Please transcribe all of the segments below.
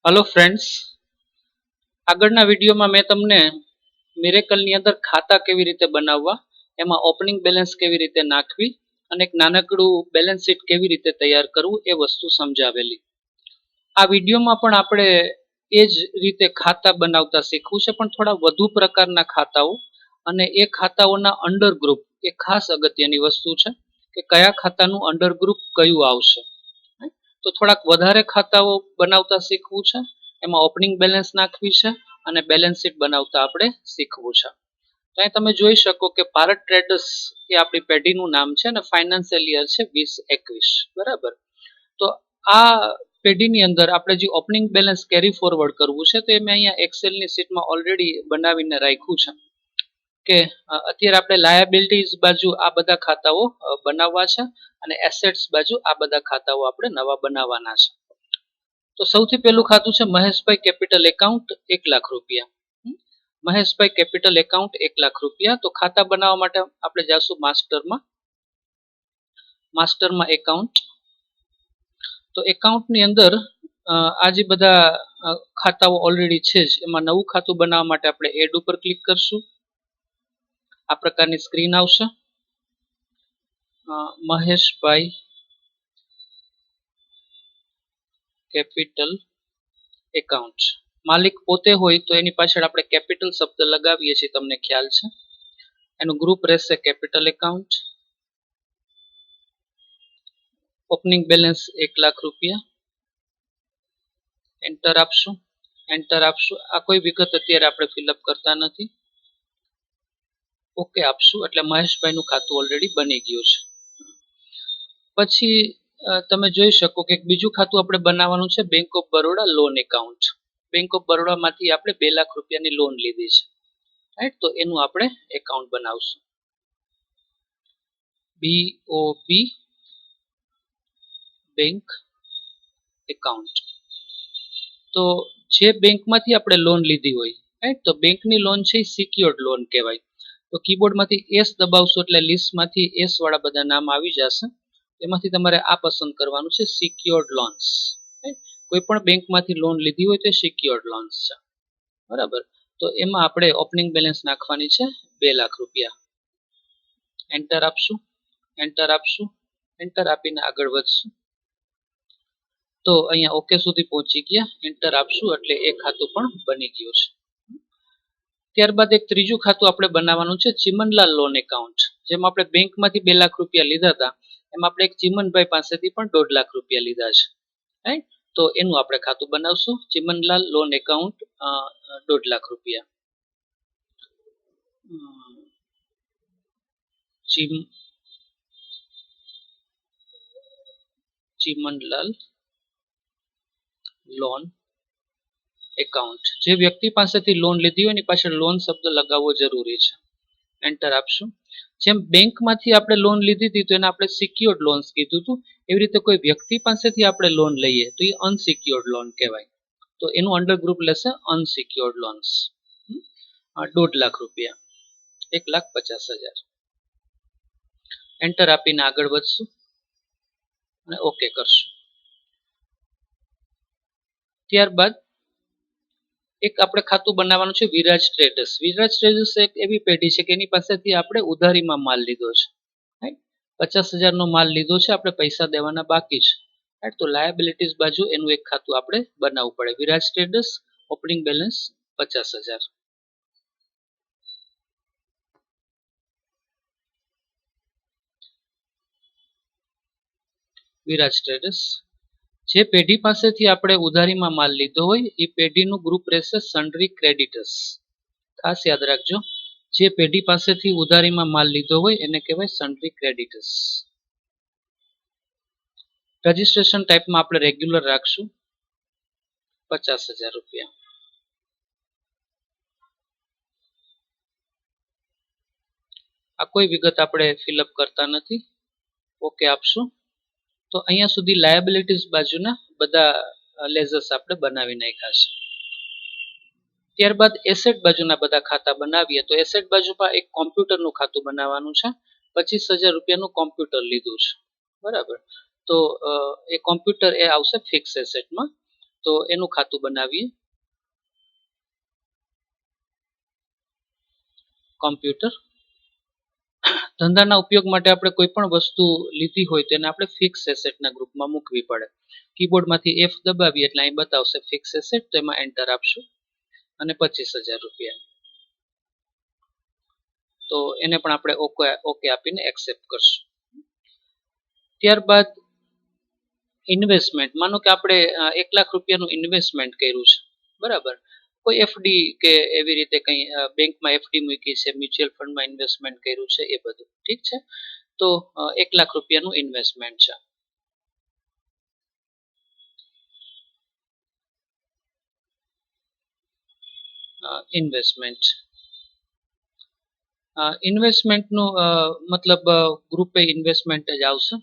Hello friends, આગળના વિડીયોમાં મેં તમને મિરેકલની અંદર ખાતા કેવી રીતે બનાવવા, એમાં ઓપનિંગ બેલેન્સ કેવી રીતે નાખવી અને એક નાનકડું બેલેન્સ શીટ કેવી રીતે તૈયાર કરવું એ વસ્તુ સમજાવેલી. આ વિડીયોમાં પણ આપણે એ જ રીતે ખાતા બનાવતા શીખવું છે, પણ થોડા વધુ પ્રકારના ખાતાઓ અને એ ખાતાઓના અંડર ગ્રુપ એ ખાસ અગત્યની વસ્તુ છે કે કયા ખાતાનું અંડર ગ્રુપ કયું આવશે. તો થોડાક વધારે ખાતાઓ બનાવતા શીખવું છે, એમાં ઓપનિંગ બેલેન્સ નાખવી છે અને બેલેન્સ શીટ બનાવતા આપણે શીખવું છે. તો અહીં તમે જોઈ શકો કે ભારત ટ્રેડર્સ એ આપણી પેઢીનું નામ છે અને ફાઇનાન્શિયલ યર છે 2021, બરાબર. તો આ પેઢીની અંદર આપણે જે ઓપનિંગ બેલેન્સ કેરી ફોરવર્ડ કરવું છે તો એ મેં અહીંયા એક્સેલની શીટમાં ઓલરેડી બનાવીને રાખ્યું છે કે અત્યારે આપણે લાયાબિલિટીઝ બાજુ આ બધા ખાતાઓ બનાવવા છે અને એસેટ્સ બાજુ આ બધા ખાતાઓ આપણે નવા બનાવવાના છે. તો સૌથી પહેલું ખાતું છે મહેશભાઈ કેપિટલ એકાઉન્ટ 1 લાખ રૂપિયા. મહેશભાઈ કેપિટલ એકાઉન્ટ 1 લાખ રૂપિયા. તો ખાતા બનાવવા માટે આપણે જાશું માસ્ટરમાં એકાઉન્ટ. તો એકાઉન્ટની અંદર આ જે બધા ખાતાઓ ઓલરેડી છે જ, એમાં નવું ખાતું બનાવવા માટે આપણે એડ ઉપર ક્લિક કરશું. આ પ્રકારની સ્ક્રીન આવશે. મહેશભાઈ કેપિટલ એકાઉન્ટ. માલિક પોતે હોય તો એની પાછળ આપણે કેપિટલ શબ્દ લગાવીએ છીએ, તમને ખ્યાલ છે. એનું ગ્રુપ રહેશે capital account. Opening balance 1 lakh રૂપિયા. એન્ટર આપશું. આ કોઈ વિગત અત્યારે આપણે ફિલઅપ કરતા નથી. ઓકે આપશું એટલે મહેશભાઈનું ખાતું ઓલરેડી બની ગયું છે. પછી તમે જોઈ શકો કે બીજું ખાતું આપણે બનાવવાનું છે bank of Baroda loan account. Bank of બરોડામાંથી આપણે 2 લાખ રૂપિયાની લોન લીધી છે, રાઈટ. તો એનું આપણે એકાઉન્ટ બનાવશું. BOB bank account. તો જે બેંકમાંથી આપણે લોન લીધી હોય, રાઈટ, તો બેંકની લોન છે એ સિક્યોર્ડ લોન કહેવાય. તો કીબોર્ડમાંથી S દબાવશો એટલે લિસ્ટમાંથી S વાળા બધા નામ આવી જશે. એમાંથી તમારે આ પસંદ કરવાનું છે સિક્યોર્ડ લોન્સ. કોઈ પણ બેંકમાંથી લોન લીધી હોય તો સિક્યોર્ડ લોન્સ છે, બરાબર. તો એમાં આપણે ઓપનિંગ બેલેન્સ નાખવાની છે 2 લાખ રૂપિયા. એન્ટર આપશું. એન્ટર આપીને આગળ વધશું. તો અહીંયા ઓકે સુધી પહોંચી ગયા. એન્ટર આપશું એટલે એ ખાતું પણ બની ગયું છે. ત્યારબાદ એક ત્રીજું ખાતું આપણે બનાવવાનું છે ચિમનલાલ લોન એકાઉન્ટ. જેમાં આપણે બેંકમાંથી 2 લાખ રૂપિયા લીધા હતા, એમાં આપણે એક ચિમનભાઈ પાસેથી પણ 1.5 લાખ રૂપિયા લીધા છે, રાઈટ. તો એનું આપણે ખાતું બનાવશું ચિમનલાલ લોન એકાઉન્ટ 1.5 લાખ રૂપિયા. Chimanlal loan account. જે વ્યક્તિ પાસેથી લોન લીધી હોય એની પાછળ લોન શબ્દ લગાવવો જરૂરી છે. એન્ટર આપશું. જેમ બેંકમાંથી આપણે લોન લીધી હતી તો એને આપણે સિક્યોર્ડ લોન્સ કીધું હતું, એવી રીતે કોઈ વ્યક્તિ પાસેથી આપણે લોન લઈએ તો એ અનસિક્યોર્ડ લોન કહેવાય. તો એનું અંડર ગ્રુપ લેશે અનસિક્યોર્ડ લોન્સ. 1.5 લાખ રૂપિયા, 1,50,000. એન્ટર આપીને આગળ વધશું અને ઓકે કરશું. ત્યારબાદ એક આપણે ખાતું બનાવવાનું છે વિરાજ ટ્રેડર્સ. વિરાજ ટ્રેડર્સ એક એવી પેઢી છે કે એની પાસેથી આપણે ઉધારીમાં માલ લીધો છે, રાઈટ. 50,000 નો માલ લીધો છે, આપણે પૈસા દેવાના બાકી છે, રાઈટ. તો લાયબિલિટીઝ બાજુ એનું એક ખાતું આપણે બનાવવું પડે. Viraj traders, opening balance 50,000. Viraj traders. જે પેઢી પાસેથી આપણે ઉધારીમાં માલ લીધો હોય એ પેઢીનું ગ્રુપ રહેશે સન્ડ્રી ક્રેડિટર્સ. ખાસ યાદ રાખજો, જે પેઢી પાસેથી ઉધારીમાં માલ લીધો હોય એને કહેવાય સન્ડ્રી ક્રેડિટર્સ. રજિસ્ટ્રેશન ટાઈપમાં આપણે રેગ્યુલર રાખશું 50,000 રૂપિયા. આ કોઈ વિગત આપણે ફિલઅપ કરતા નથી. ઓકે આપશું. તો અહીંયા સુધી લાયબિલિટીઝ બાજુના બધા લેઝર્સ આપણે બનાવી નાખ્યા છે. ત્યારબાદ એસેટ બાજુના બધા ખાતા બનાવીએ. તો એસેટ બાજુ પર એક કોમ્પ્યુટરનું ખાતું બનાવવાનું છે. 25,000 રૂપિયાનું કોમ્પ્યુટર લીધું છે, બરાબર. તો એ કોમ્પ્યુટર એ આવશે ફિક્સ એસેટમાં. તો એનું ખાતું બનાવીએ. કોમ્પ્યુટર. ધંધાના ઉપયોગ માટે આપણે કોઈ પણ વસ્તુ લીધી હોય તેને આપણે ફિક્સ એસેટના ગ્રુપમાં મૂકવી પડે. કીબોર્ડમાંથી F દબાવીએ એટલે અહીં બતાવશે ફિક્સ એસેટ, તો એમાં એન્ટર આપશું અને 25,000 રૂપિયા. તો એને પણ આપણે ઓકે આપીને એક્સેપ્ટ કરશું. ત્યારબાદ ઇન્વેસ્ટમેન્ટ. માનો કે આપણે 1 લાખ રૂપિયાનું ઇન્વેસ્ટમેન્ટ કર્યું છે, બરાબર. કોઈ એફડી કે એવી રીતે કંઈ બેંકમાં એફડી મૂકી છે, મ્યુચ્યુઅલ ફંડમાં ઇન્વેસ્ટમેન્ટ કર્યું છે, એ બધું ઠીક છે. તો 1 લાખ રૂપિયાનું ઇન્વેસ્ટમેન્ટ છે. ઇન્વેસ્ટમેન્ટ. ઇન્વેસ્ટમેન્ટનું મતલબ ગ્રુપે ઇન્વેસ્ટમેન્ટ જ આવશે.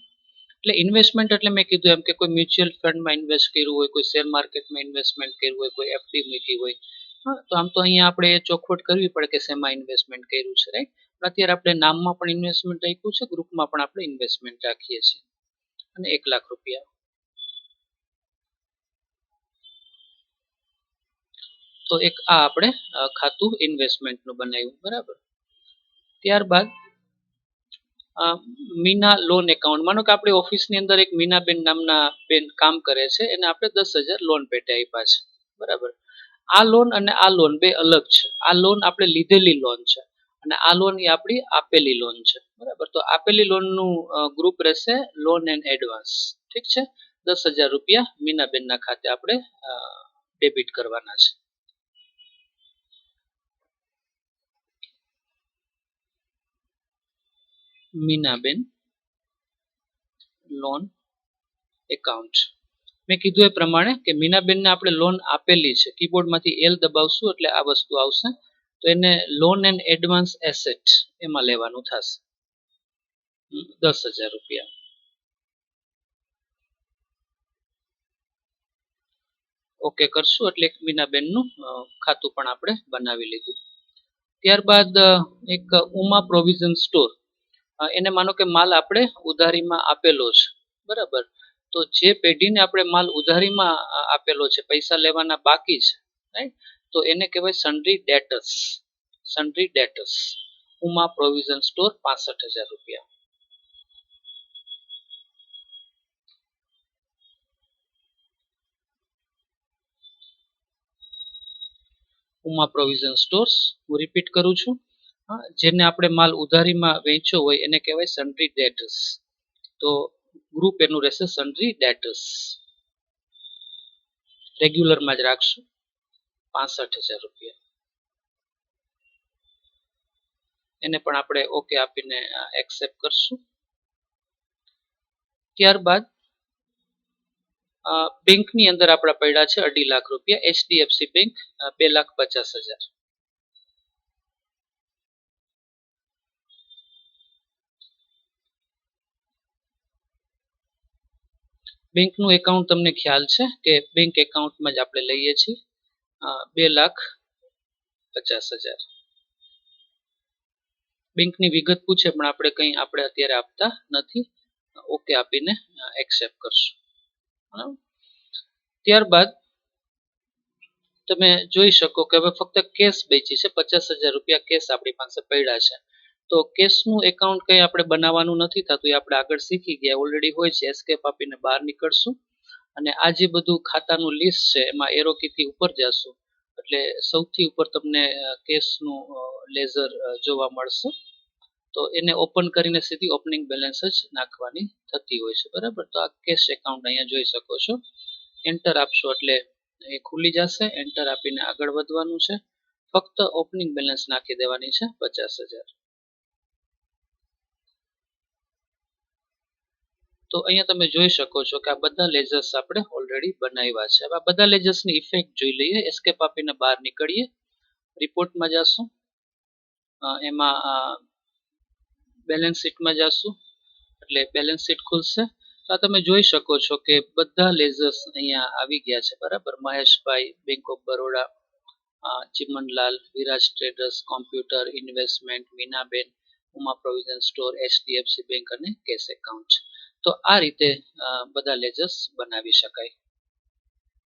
એટલે ઇન્વેસ્ટમેન્ટ એટલે મેં કીધું એમ કે કોઈ મ્યુચ્યુઅલ ફંડમાં ઇન્વેસ્ટ કર્યું હોય, કોઈ શેર માર્કેટમાં ઇન્વેસ્ટમેન્ટ કર્યું હોય, કોઈ એફડી મૂકી હોય. તો આમ તો અહીંયા આપણે ચોખવટ કરવી પડે કે શેમાં ઇન્વેસ્ટમેન્ટ કર્યું છે, રાઈટ. અત્યારે આપણે નામમાં પણ ઇન્વેસ્ટમેન્ટ રાખ્યું છે, ગ્રુપમાં પણ આપણે ઇન્વેસ્ટમેન્ટ રાખીએ છીએ. અને 1 લાખ રૂપિયા. તો એક આ આપણે ખાતું ઇન્વેસ્ટમેન્ટનું બનાવ્યું, બરાબર. ત્યારબાદ મીના લોન એકાઉન્ટ. માનો કે આપણી ઓફિસની અંદર એક મીનાબેન નામના બેન કામ કરે છે, એને આપણે 10,000 લોન પેટે આપ્યા છે, બરાબર. આ લોન અને આ લોન બે અલગ છે. આ લોન આપણે લીધેલી લોન છે અને આ લોન એ આપણી આપેલી લોન છે, બરાબર. તો આપેલી લોનનું ગ્રુપ રહેશે લોન એન્ડ એડવાન્સ, ઠીક છે. 10,000 રૂપિયા મીનાબેનના ખાતે આપણે ડેબિટ કરવાના છે. Minaben loan account. મેં કીધું એ પ્રમાણે કે મીનાબેનને આપણે લોન આપેલી છે. કીબોર્ડમાંથી L દબાવશું એટલે આ વસ્તુ આવશે. તો એને લોન એન્ડ એડવાન્સ એસેટ એમાં લેવાનું થશે 10,000 રૂપિયા. ઓકે કરશું એટલે એક મીનાબેનનું ખાતું પણ આપણે બનાવી લીધું. ત્યારબાદ એક ઉમા પ્રોવિઝન સ્ટોર. એને માનો કે માલ આપણે ઉધારીમાં આપેલો છે, બરાબર. તો જે પેઢીને આપણે માલ ઉધારીમાં આપેલો છે, પૈસા લેવાના બાકી છે, રાઈટ. તો એને કહેવાય sundry debtors. Sundry debtors. Uma provision store 65,000 રૂપિયા. Uma provision stores. હું રિપીટ કરું છું. જેને આપણે માલ ઉધારીમાં વેચ્યો હોય એને કહેવાય સન્ડ્રી ડેટર્સ. તો ગ્રુપ એનું રહેશે સન્ડ્રી ડેટર્સ. રેગ્યુલરમાં જ રાખશું 65,000 રૂપિયા. એને પણ આપણે ઓકે આપીને એક્સેપ્ટ કરશું. ત્યારબાદ બેંકની અંદર આપણા પડ્યા છે 2.5 લાખ રૂપિયા. HDFC bank 2,50,000. બેંકનું એકાઉન્ટ તમને ખ્યાલ છે કે બેંક એકાઉન્ટમાં જ આપણે લઈએ છીએ 2,50,000. બેંકની વિગત પૂછે પણ આપણે કંઈ આપણે અત્યારે આપતા નથી. ઓકે આપીને એક્સેપ્ટ કરશું. ત્યારબાદ તમે જોઈ શકો કે હવે ફક્ત કેશ બેચી છે. 50,000 રૂપિયા કેશ આપણી પાસે પડ્યા છે. તો કેશનું એકાઉન્ટ કંઈ આપણે બનાવવાનું નથી થતું, એ આપણે આગળ શીખી ગયા ઓલરેડી હોય છે. એસ્કેપ આપીને બહાર નીકળશું અને આ જે બધું ખાતાનું લિસ્ટ છે એમાં એરો કીથી ઉપર જશું એટલે સૌથી ઉપર તમને કેશનું લેઝર જોવા મળશે. તો એને ઓપન કરીને સીધી ઓપનિંગ બેલેન્સ જ નાખવાની થતી હોય છે, બરાબર. તો આ કેશ એકાઉન્ટ અહીંયા જોઈ શકો છો. એન્ટર આપશો એટલે એ ખુલી જશે. એન્ટર આપીને આગળ વધવાનું છે. ફક્ત ઓપનિંગ બેલેન્સ નાખી દેવાની છે 50,000. તો અહીંયા તમે જોઈ શકો છો કે આ બધા લેજર્સ આપણે ઓલરેડી બનાવ્યા છે. આ બધા લેજર્સની ઇફેક્ટ જોઈ લઈએ. એસ્કેપ આપીને બહાર નીકળીએ. રિપોર્ટમાં જશું. એમાં બેલેન્સ શીટમાં જશું એટલે બેલેન્સ શીટ ખુલશે. તો તમે જોઈ શકો છો કે બધા લેઝર્સ અહીંયા આવી ગયા છે, બરાબર. Maheshbhai bank of Baroda, Chimanlal, Viraj traders, computer, investment, Minaben, Uma provision store, HDFC bank અને કેશ એકાઉન્ટ. તો આ રીતે બધા લેજર્સ બનાવી શકાય.